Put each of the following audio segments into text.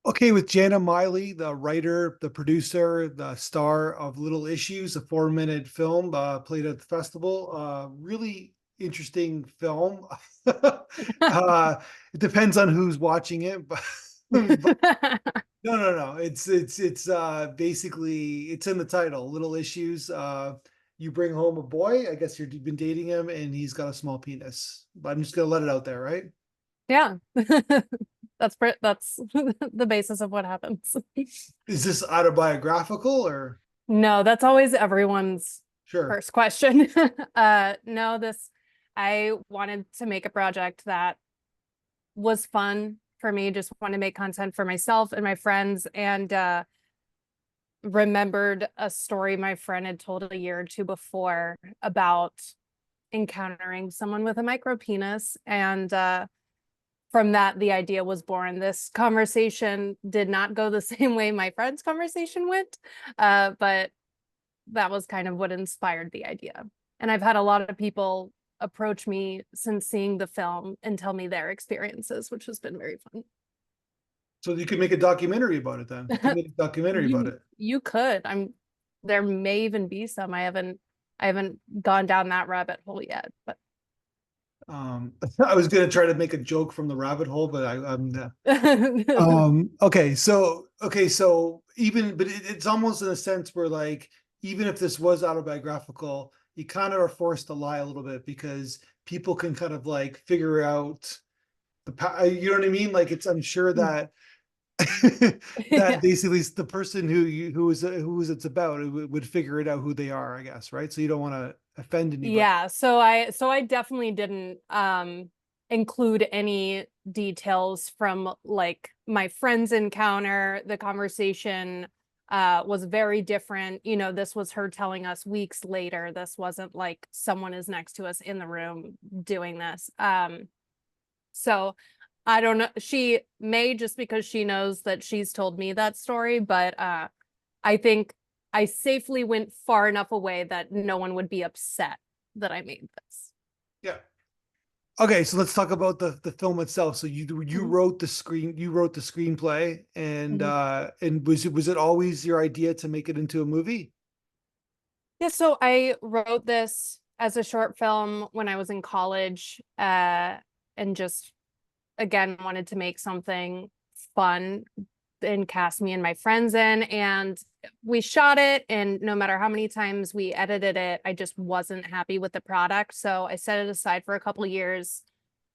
Okay, with Jana Miley, the writer, the producer, the star of Little Issues, a 4-minute film played at the festival. Really interesting film. It depends on who's watching it, but no. It's basically it's in the title, Little Issues. You bring home a boy. I guess you've been dating him, and he's got a small penis. But I'm just gonna let it out there, right? Yeah. That's the basis of what happens. Is this autobiographical or No, that's always everyone's sure? first question. No, this I wanted to make a project that was fun for me, just want to make content for myself and my friends, and remembered a story my friend had told a year or two before about encountering someone with a micro penis, and from that, the idea was born. This conversation did not go the same way my friend's conversation went, but that was kind of what inspired the idea. And I've had a lot of people approach me since seeing the film and tell me their experiences, which has been very So you could make a documentary about it then. You could fun. make a documentary about it. You could. There may even be some. I haven't gone down that rabbit hole yet, but I was gonna try to make a joke from the rabbit hole, but I'm not. Okay, so even but it's almost in a sense where like even if this was autobiographical, you kind of are forced to lie a little bit because people can kind of like figure out you know what I mean? Like it's I'm sure that that yeah. basically the person who is it's about would figure it out who they are, I guess, right? So you don't want to offend anybody. Yeah, so I definitely didn't include any details from like my friend's encounter. The conversation was very different. This was her telling us weeks later. This wasn't like someone is next to us in the room doing this. So I don't know. She may, just because she knows that she's told me that story, but I think I safely went far enough away that no one would be upset that I made this. Yeah. Okay, so let's talk about the film itself. So you Mhm. wrote you wrote the screenplay, Mhm. and was it always your idea to make it into a movie? Yeah, so I wrote this as a short film when I was in college, and just again wanted to make something fun and cast me and my friends in, and we shot it, and no matter how many times we edited it, I just wasn't happy with the product, so I set it aside for a couple of years,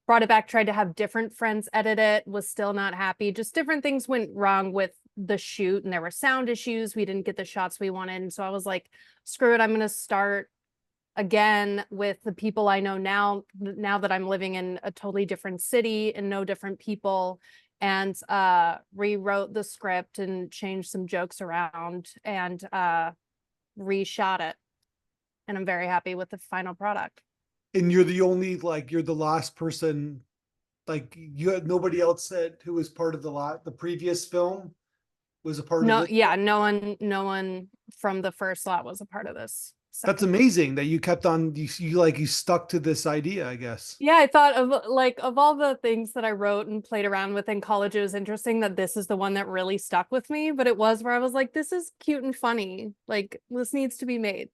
brought it back, tried to have different friends edit it, was still not happy. Just different things went wrong with the shoot, and there were sound issues. We didn't get the shots we wanted. And so I was like, screw it, I'm going to start again with the people I know now that I'm living in a totally different city and know different people, and rewrote the script and changed some jokes around, and reshot it. And I'm very happy with the final product. And you're the only like you're the last person, like you had nobody else that who was part of the previous film was a part of No, this yeah, film? no one from the first lot was a part of this That's second one. amazing that you kept on you stuck to this idea, I guess. Yeah, I thought of all the things that I wrote and played around with in college, it was interesting that this is the one that really stuck with me, but it was where I was like, this is cute and funny. Like, this needs to be made.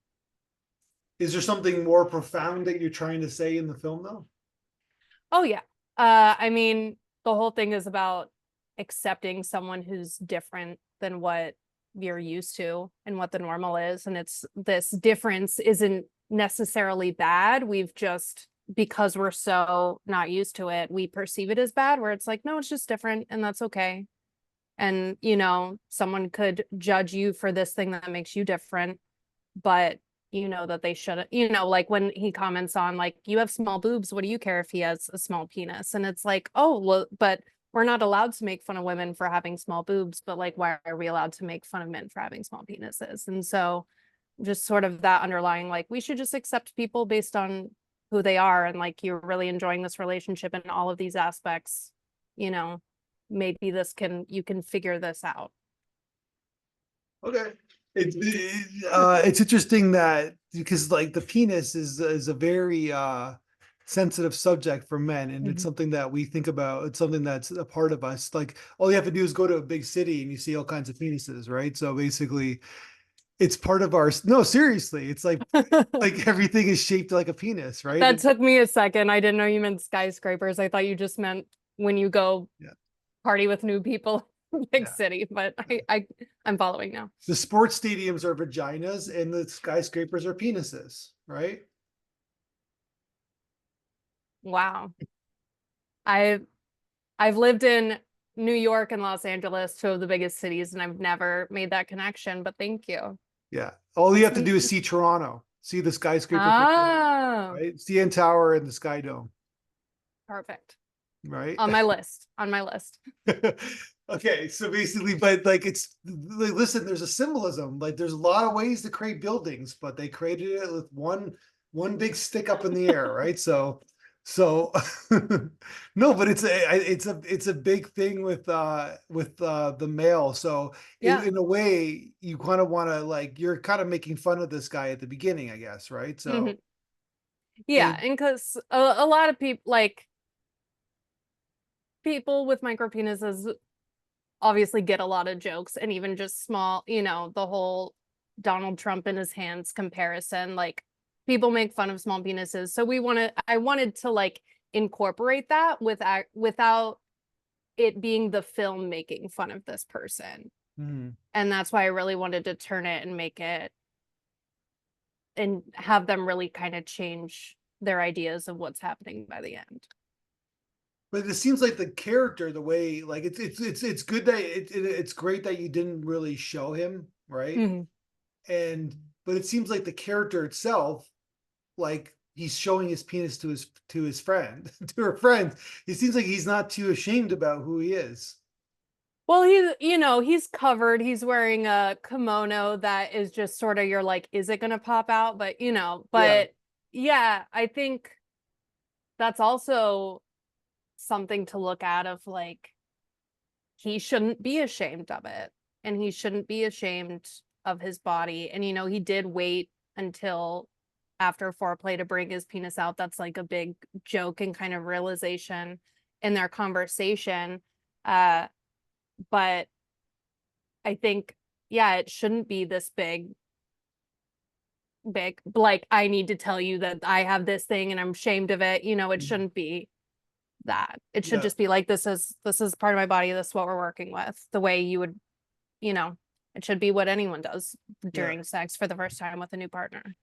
Is there something more profound that you're trying to say in the film though? Oh yeah. I mean, the whole thing is about accepting someone who's different than what you're used to and what the normal is. And it's this difference isn't necessarily bad. We've just, because we're so not used to it, we perceive it as bad, where it's like, no, it's just different and that's okay. And, someone could judge you for this thing that makes you different, but you know that they shouldn't, like when he comments on like, you have small boobs, what do you care if he has a small penis? And it's like, oh well, but we're not allowed to make fun of women for having small boobs, but like, why are we allowed to make fun of men for having small penises? And so just sort of that underlying, like, we should just accept people based on who they are, and like, you're really enjoying this relationship in all of these aspects, you know maybe you can figure this out. Okay. It's interesting that because like the penis is a very sensitive subject for men, and it's Mhm. something that we think about. It's something that's a part of us. Like all you have to do is go to a big city and you see all kinds of penises, right? So basically, it's part of our. No, seriously, it's like everything is shaped like a penis, right? That took me a second. I didn't know you meant skyscrapers. I thought you just meant when you go Yeah, party with new people, big yeah. city. But I'm following now. The sports stadiums are vaginas, and the skyscrapers are penises, right? Wow. I've I've lived in New York and Los Angeles, two of the biggest cities, and I've never made that connection, but thank you. Yeah. All you That's have to do neat. is see Toronto, see the skyscraper from Toronto, Oh, right? CN Tower and the Sky Dome, perfect. right? On my list. On my list. Okay, so basically, but like it's like, listen, there's a symbolism. Like there's a lot of ways to create buildings, but they created it with one big stick up in the air, right? So no, but it's a big thing with the male. So Yeah. in a way, you kind of want to like you're kind of making fun of this guy at the beginning, I guess, right? Hmm. So Yeah, and and because a lot of people, like people with micro penises, obviously get a lot of jokes, and even just small, the whole Donald Trump in his hands comparison, like people make fun of small penises. So I wanted to like incorporate that without it being the film making fun of this person. mhm. And that's why I really wanted to turn it and make it and have them really kind of change their ideas of what's happening by the end. But it seems like the character, the way like it's good that it's great that you didn't really show him, right? Mhm. And but it seems like the character itself, like he's showing his penis to his friend, to her friend. It seems like he's not too ashamed about who he is. Well, he's covered. He's wearing a kimono that is just sort of you're like, is it gonna pop out? Yeah. But yeah, I think that's also something to look at of like he shouldn't be ashamed of it. And he shouldn't be ashamed of his body. And he did wait until after foreplay to bring his penis out. That's like a big joke and kind of realization in their conversation. Uh, but I think, yeah, it shouldn't be this big, like, I need to tell you that I have this thing and I'm ashamed of it. It Mhm. shouldn't be that. It should Yeah. just be like, this is part of my body. This is what we're working with. The way you would, you know, it should be what anyone does Yeah. during sex for the first time with a new partner.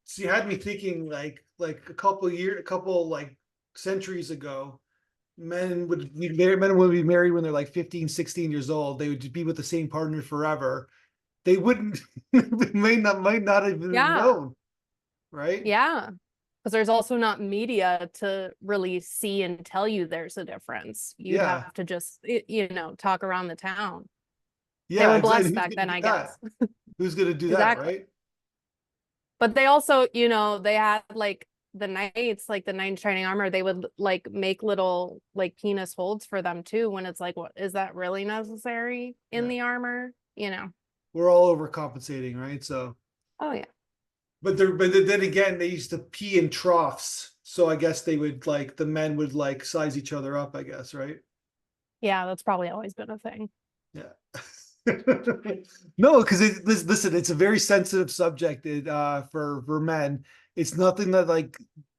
So you had me thinking like a couple like centuries ago, men would be married when they're like 15, 16 years old. They would just be with the same partner forever. They wouldn't might not have even Yeah. known, right? Yeah. Because there's also not media to really see and tell you there's a difference. You'd Yeah. have to just, talk around the town. They Yeah, were exactly. blessed Who's back gonna then, do I that? guess. Who's gonna do that, Exactly. right? But they also, they had like the knights, like the knight in shining armor, they would like make little like penis holds for them too, when it's like, what is that really necessary in Yeah. the armor? We're all overcompensating, right? So Oh yeah. but then again, they used to pee in troughs. So I guess they would like the men would like size each other up, I guess, right? Yeah, that's probably always been a thing. Yeah. No, because listen, it's a very sensitive subject for men. It's nothing that like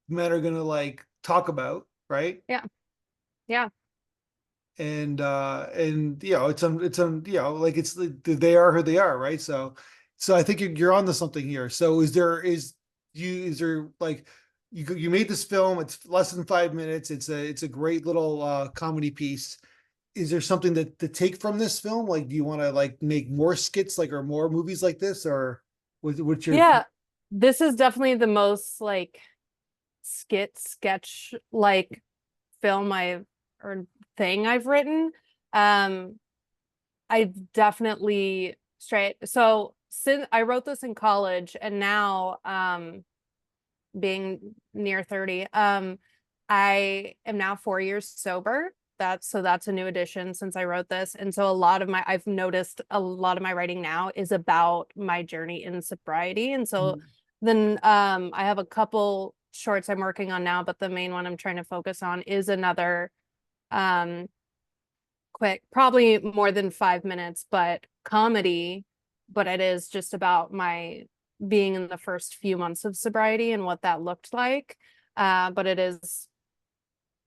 men are gonna like talk about, right? Yeah. Yeah. And like they are who they are, right? So I think you're onto something here. So is there like you made this film, it's less than 5 minutes, it's a great little comedy piece. Is there something to take from this film? Like do you want to like make more skits like or more movies like this, or what's your Yeah. This is definitely the most like sketch like film or thing I've written. Um, I've definitely straight. So since I wrote this in college and now being near 30, I am now 4 years sober. That's a new addition since I wrote this. And so I've noticed a lot of my writing now is about my journey in sobriety. And so then I have a couple shorts I'm working on now, but the main one I'm trying to focus on is another quick, probably more than 5 minutes, but comedy. But it is just about my being in the first few months of sobriety and what that looked like. But it is,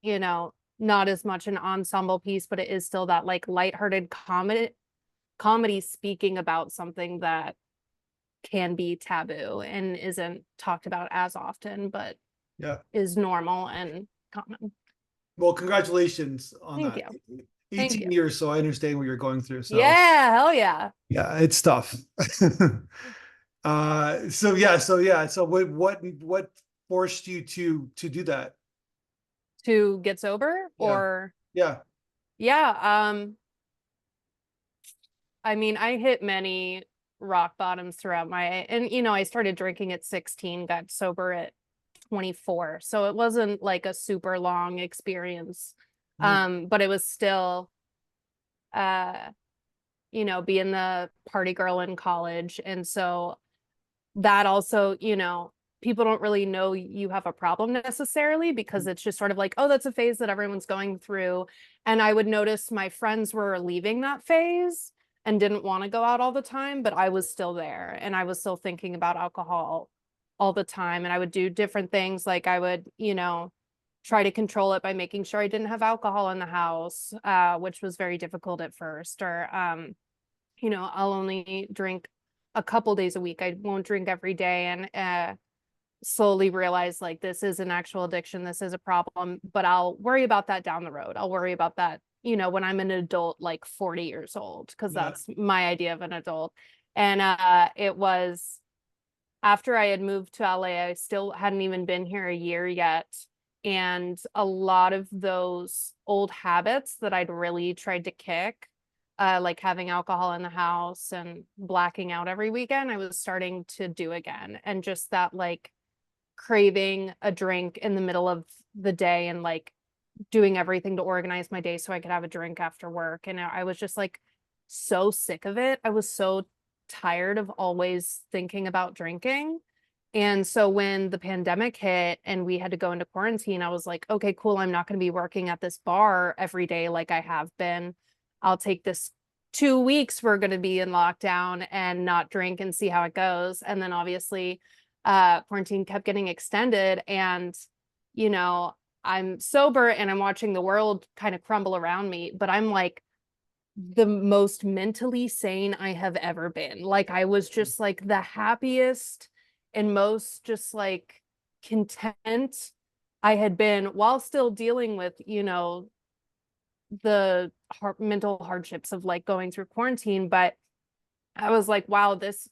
you know, not as much an ensemble piece, but it is still that like lighthearted comedy speaking about something that can be taboo and isn't talked about as often, but Yeah. is normal and common. Well, congratulations on Thank that. you. Thank 18 you. years, so I understand what you're going through. So Yeah, hell yeah. yeah, it's tough. So what forced you to do that? To get sober Yeah. or Yeah. yeah, I mean, I hit many rock bottoms throughout and I started drinking at 16, got sober at 24. So it wasn't like a super long experience. Mhm. But it was still uh being the party girl in college. And so that also, people don't really know you have a problem necessarily because it's just sort of like, oh, that's a phase that everyone's going through. And I would notice my friends were leaving that phase and didn't want to go out all the time, but I was still there and I was still thinking about alcohol all the time. And I would do different things. Like I would, try to control it by making sure I didn't have alcohol in the house, which was very difficult at first. Or, I'll only drink a couple days a week. I won't drink every day. And slowly realize like this is an actual addiction, this is a problem, but I'll worry about that down the road. I'll worry about that, when I'm an adult, like 40 years old, because Yeah. that's my idea of an adult. And it was after I had moved to LA, I still hadn't even been here a year yet. And a lot of those old habits that I'd really tried to kick, like having alcohol in the house and blacking out every weekend, I was starting to do again. And just that like craving a drink in the middle of the day and like doing everything to organize my day so I could have a drink after work. And I was just like so sick of it. I was so tired of always thinking about drinking. And so when the pandemic hit and we had to go into quarantine, I was like, okay, cool. I'm not going to be working at this bar every day like I have been. I'll take this 2 weeks we're going to be in lockdown and not drink and see how it goes. And then obviously, quarantine kept getting extended and, you know, I'm sober and I'm watching the world kind of crumble around me, but I'm like the most mentally sane I have ever been. Like I was just like the happiest and most just like content I had been while still dealing with, the mental hardships of like going through quarantine. But I was like, wow, this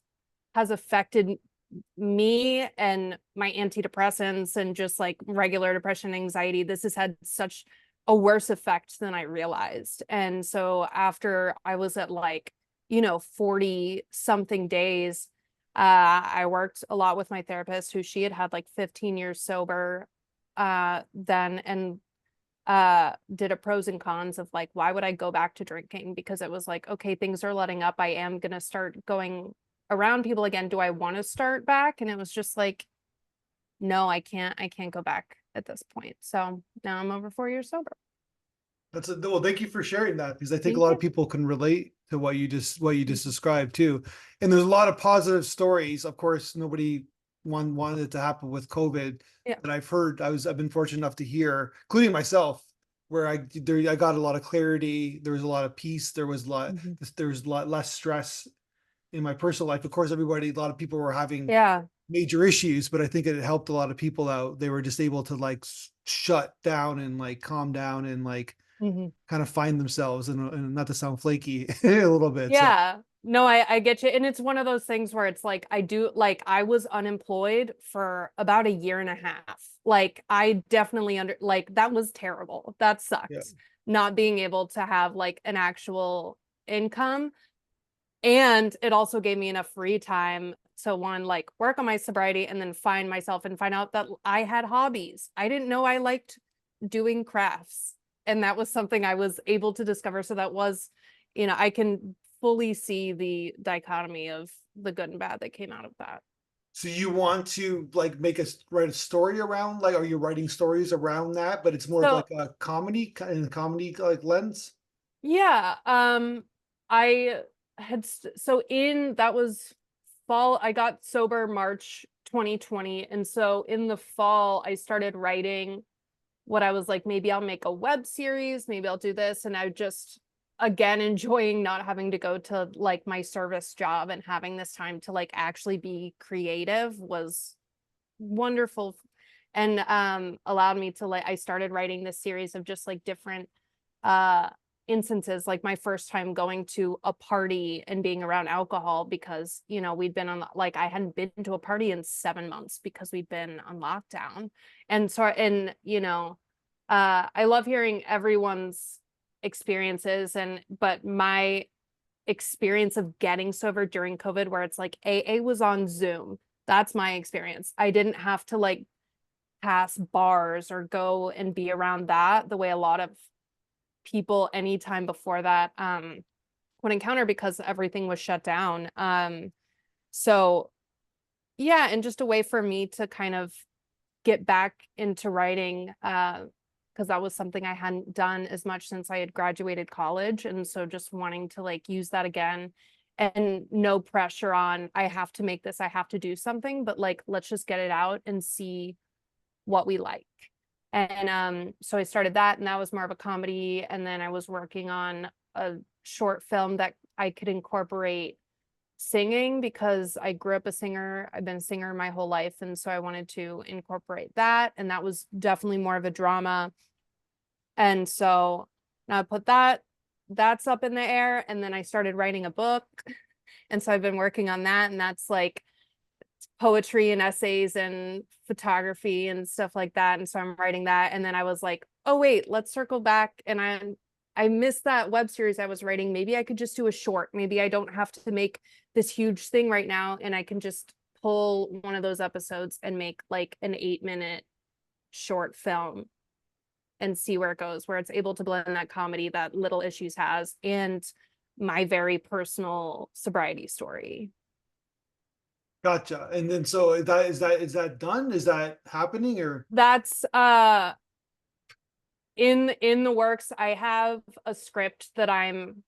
has affected me and my antidepressants and just like regular depression, anxiety. This has had such a worse effect than I realized. And so after I was at like, 40 something days, I worked a lot with my therapist who she had had like 15 years sober then and did a pros and cons of like, why would I go back to drinking? Because it was like, okay, things are letting up. I am going to start going around people again. Do I want to start back? And it was just like, no, I can't go back at this point. So now I'm over 4 years sober. Well, thank you for sharing that because I think a Thank lot you. of people can relate to what you just described too. And there's a lot of positive stories. Of course, nobody wanted it to happen with COVID Yeah. that I've heard. I've been fortunate enough to hear, including myself, where I got a lot of clarity. There was a lot of peace. Mhm. There was a lot less stress in my personal life. Of course, a lot of people were having Yeah. major issues, but I think it helped a lot of people out. They were just able to like shut down and like calm down and like Mhm. kind of find themselves and not to sound flaky a little bit. So Yeah. No, I get you. And it's one of those things where it's like I was unemployed for about a year and a half. Like I definitely like that was terrible. That yeah, sucked. Not being able to have like an actual income. And it also gave me enough free time to one, like work on my sobriety and then find myself and find out that I had hobbies. I didn't know I liked doing crafts. And that was something I was able to discover. So that was, I can fully see the dichotomy of the good and bad that came out of that. So you want to like write a story around, like, are you writing stories around that, but it's more of So like a comedy in a comedy like lens? yeah, I so in that was fall. I got sober March 2020, and so in the fall I started writing what I was like, maybe I'll make a web series, maybe I'll do this. And I just, again, enjoying not having to go to like my service job and having this time to like actually be creative was wonderful, and allowed me to like, I started writing this series of just like different uh instances, like my first time going to a party and being around alcohol, because we'd been on, like, I hadn't been to a party in 7 months because we'd been on lockdown. And so, and I love hearing everyone's experiences, and but my experience of getting sober during COVID, where it's like AA was on Zoom. That's my experience. I didn't have to like pass bars or go and be around that the way a lot of people anytime before that would encounter, because everything was shut down. So yeah, and just a way for me to kind of get back into writing, because that was something I hadn't done as much since I had graduated college. And so just wanting to like use that again, and no pressure on, I have to make this, I have to do something, but like, let's just get it out and see what we like. And so I started that, and that was more of a comedy. And then I was working on a short film that I could incorporate singing, because I grew up a singer. I've been a singer my whole life. And so I wanted to incorporate that. And that was definitely more of a drama. And so now I put that's up in the air. And then I started writing a book. And so I've been working on that. And that's like poetry and essays and photography and stuff like that. And so I'm writing that. And then I was like, oh wait, let's circle back. And I missed that web series I was writing. Maybe I could just do a short. Maybe I don't have to make this huge thing right now, and I can just pull one of those episodes and make like an 8-minute short film and see where it goes, where it's able to blend that comedy that Little Issues has and my very personal sobriety story. Gotcha. And then so is that done? Is that happening or? That's in the works. I have a script that I'm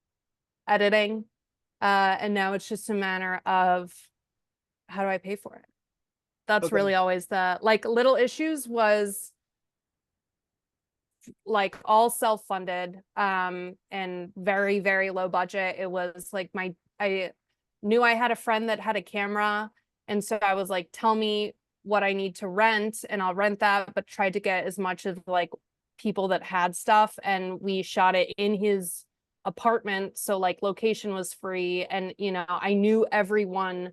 editing, and now it's just a matter of, how do I pay for it? That's Okay. really always the, like, Little Issues was like all self-funded, and very, very low budget. It was like I knew I had a friend that had a camera, and so I was like, tell me what I need to rent and I'll rent that, but tried to get as much of like people that had stuff, and we shot it in his apartment, so like location was free, and I knew everyone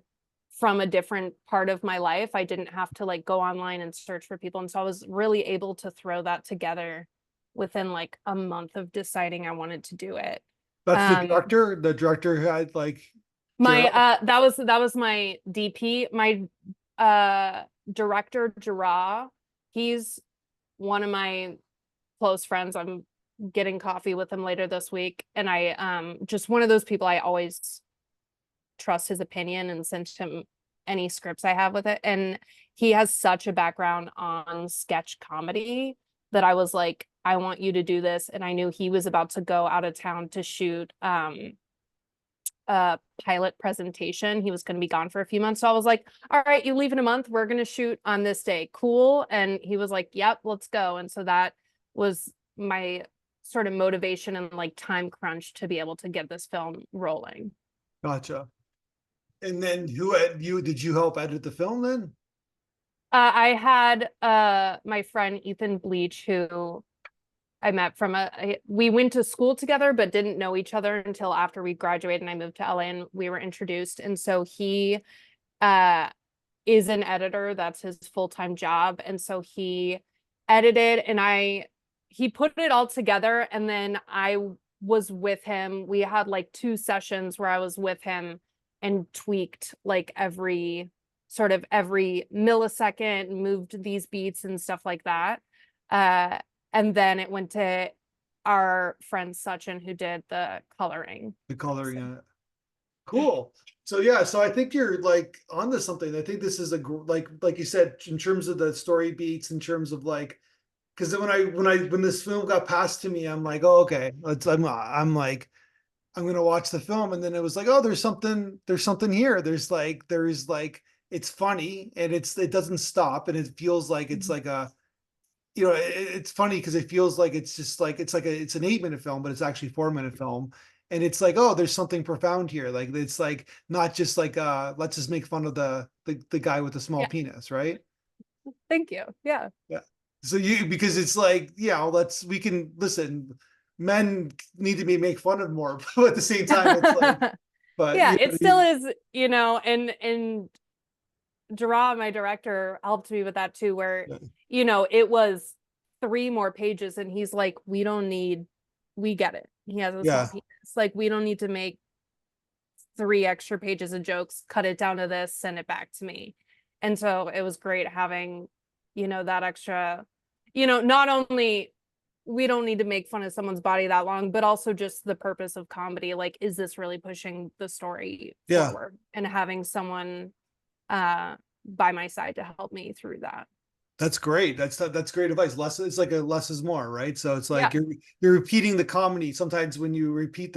from a different part of my life. I didn't have to like go online and search for people, and so I was really able to throw that together within like a month of deciding I wanted to do it. That's the Um, director. The director had like my Jerah. that was my DP. My director, Jerah, he's one of my close friends. I'm getting coffee with him later this week, and I just one of those people I always trust his opinion and send him any scripts I have with it. And he has such a background on sketch comedy that I was like, I want you to do this. And I knew he was about to go out of town to shoot a pilot presentation. He was going to be gone for a few months. So I was like, all right, you leave in a month. We're going to shoot on this day. Cool. And he was like, yep, let's go. And so that was my sort of motivation and like time crunch to be able to get this film rolling. Gotcha. And then who had you did you help edit the film then? I had my friend Ethan Bleach, who I met from we went to school together but didn't know each other until after we graduated and I moved to LA and we were introduced. And so he uh is an editor. That's his full-time job. And so he edited, and he put it all together, and then I was with him. We had like 2 sessions where I was with him and tweaked like every millisecond, moved these beats and stuff like that. Uh, and then it went to our friend Sachin, who did the coloring. The coloring So, on it. Cool. So yeah, so I think you're like onto something. I think this is like you said, in terms of the story beats, in terms of like, because when this film got passed to me, I'm like, oh okay, I'm like, I'm gonna watch the film, and then it was like, oh, there's something here. There's like, it's funny, and it doesn't stop, and it feels like it's Mhm. like a, it's funny because it feels like it's just like it's an 8 minute film, but it's actually 4 minute film. And it's like, oh, there's something profound here. Like it's like not just like let's just make fun of the guy with the small Yeah, penis, right? thank you. Yeah. Yeah. So because it's like, yeah, we can listen, men need to be make fun of more, but at the same time, it's like, but Yeah, you know it what I still mean? is, and Jerah, my director, helped me with that too, where, Yeah. it was 3 more pages and he's like, we get it. He has a small Yeah. penis. Like, we don't need to make 3 extra pages of jokes, cut it down to this, send it back to me. And so it was great having, that extra, not only we don't need to make fun of someone's body that long, but also just the purpose of comedy. Like, is this really pushing the story Yeah. forward? And having someone uh by my side to help me through that. That's great. That's great advice. Less, it's like a less is more, right? So it's Yeah. like you're repeating the comedy. Sometimes when you repeat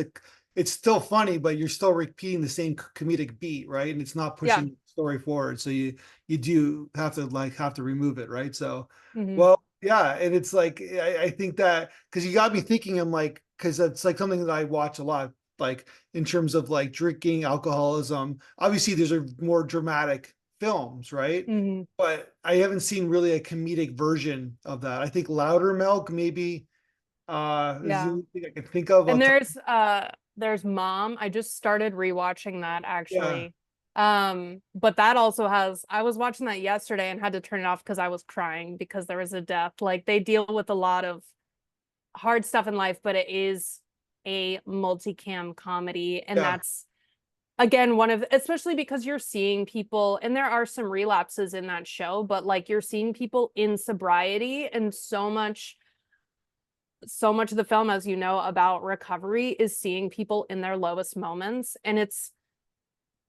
it's still funny, but you're still repeating the same comedic beat, right? And it's not Yeah. pushing the story forward. So you do have to remove it, right? So, Hmm. well, yeah, and it's like I think that because you got me thinking, I'm like, because that's like something that I watch a lot, like in terms of like drinking, alcoholism. Obviously, there's a more dramatic films, right? Hmm. But I haven't seen really a comedic version of that. I think Louder Milk maybe is the Yeah. only thing I can think of. And there's Mom. I just started rewatching that Yeah, actually. But that also has I was watching that yesterday and had to turn it off because I was crying because there was a death. Like, they deal with a lot of hard stuff in life, but it is a multicam comedy. And yeah, that's again one of, especially because you're seeing people, and there are some relapses in that show, but like, you're seeing people in sobriety, and so much of the film, as you know, about recovery is seeing people in their lowest moments, and it's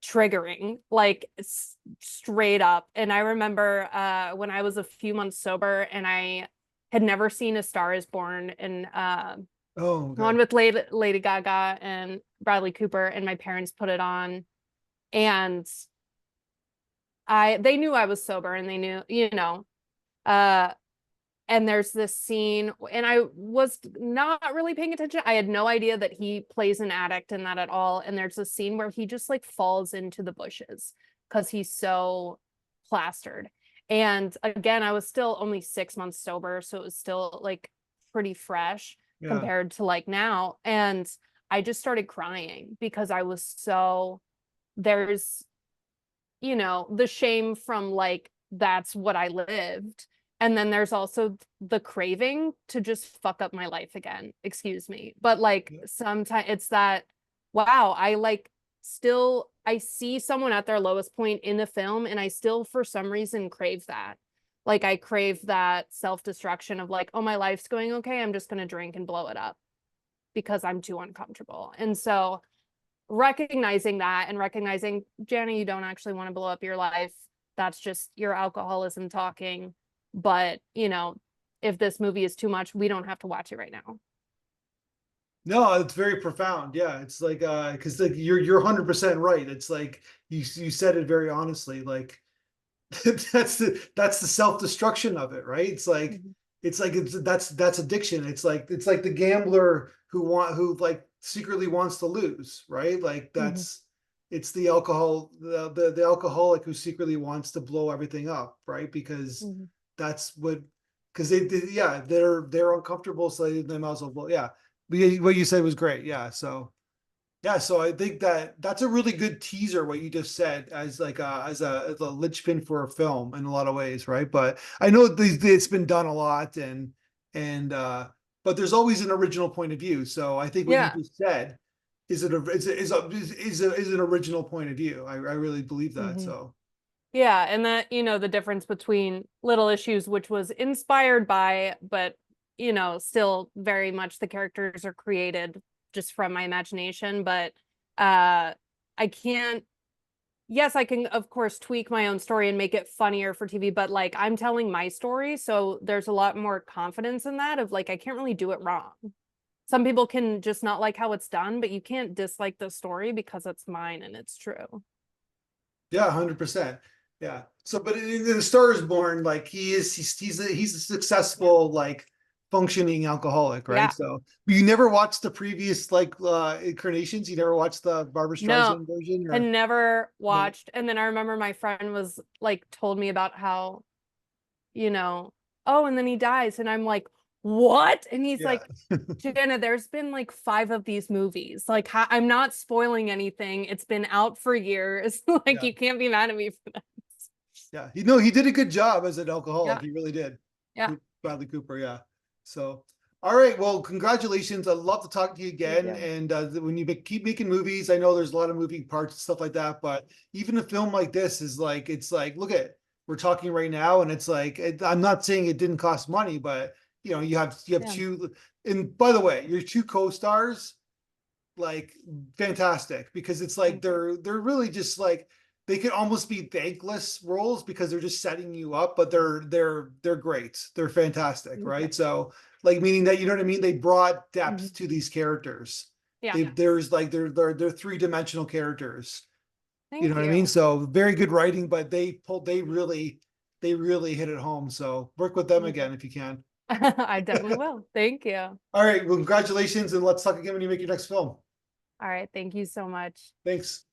triggering, like, straight up. And I remember when I was a few months sober and I had never seen A Star Is Born, and oh, one okay, with Lady Gaga and Bradley Cooper, and my parents put it on, and they knew I was sober, and they knew, uh and there's this scene, and I was not really paying attention. I had no idea that he plays an addict in that at all. And there's a scene where he just like falls into the bushes because he's so plastered. And again, I was still only 6 months sober, so it was still like pretty fresh yeah, compared to like now. And I just started crying because I was so, there's, the shame from like, that's what I lived. And then there's also the craving to just fuck up my life again. Excuse me. But like, yeah, sometimes it's that, wow, I like still, I see someone at their lowest point in the film, and I still, for some reason, crave that. Like, I crave that self-destruction of like, oh, my life's going okay, I'm just going to drink and blow it up because I'm too uncomfortable. And so recognizing that, and recognizing, Jana, you don't actually want to blow up your life. That's just your alcoholism talking. But, if this movie is too much, we don't have to watch it right now. no, it's very profound. Yeah, it's like because like you're 100% right. It's like you said it very honestly. Like that's the self-destruction of it, right? Mhm. It's like that's addiction. It's like the gambler who like secretly wants to lose, right? Like Mhm. it's the alcoholic who secretly wants to blow everything up, right? Because Mhm. that's what because yeah, they're uncomfortable, so they might as well blow. Yeah. But what you said was great. Yeah. So yeah, so I think that's a really good teaser what you just said as like as a linchpin for a film in a lot of ways, right? But I know it's been done a lot and but there's always an original point of view. So I think what you Yeah. just said is an original point of view. I really believe that. Hmm. So Yeah. And that, the difference between Little Issues, which was inspired by, but, still very much the characters are created just from my imagination. But uh, I I can't, yes, I can of course tweak my own story and make it funnier for TV, but like I'm telling my story, so there's a lot more confidence in that of like I can't really do it wrong. Some people can just not like how it's done, but you can't dislike the story because it's mine and it's true. Yeah, 100%. Yeah. So, but in The Star Is Born, like he's a successful like functioning alcoholic, right? Yeah. So you never watched the previous like incarnations. You never watched the Barbara No, Streisand version, had or never no? watched. And then I remember my friend was like told me about how, you know, oh, and then he dies. And I'm like, what? And he's Yeah, like, Jana, there's been like 5 of these movies. Like, I'm not spoiling anything. It's been out for years. Like, yeah, you can't be mad at me for that. yeah. You know, he did a good job as an alcoholic. Yeah. He really did. Yeah. Bradley Cooper. Yeah. So, all right. Well, congratulations. I'd love to talk to you Thank again. you. And when you keep making movies, I know there's a lot of moving parts and stuff like that. But even a film like this is like, it's like, look at, we're talking right now, and it's like, I'm not saying it didn't cost money, but you know, you have Yeah. two. And by the way, your two co-stars, like fantastic, because it's like Thank you. they're really just like they could almost be thankless roles because they're just setting you up, but they're great. They're fantastic, Thank you. right? So like meaning that, you know what I mean? They brought depth Mhm. to these characters. Yeah. There's like they're three-dimensional characters. You know Thank what I mean? you. So very good writing, but they really hit it home. So work with them Thank you. again if you can. I definitely will. Thank you. All All right, well, congratulations, and let's talk again when you make your next film. right. Thank you so much. Thanks.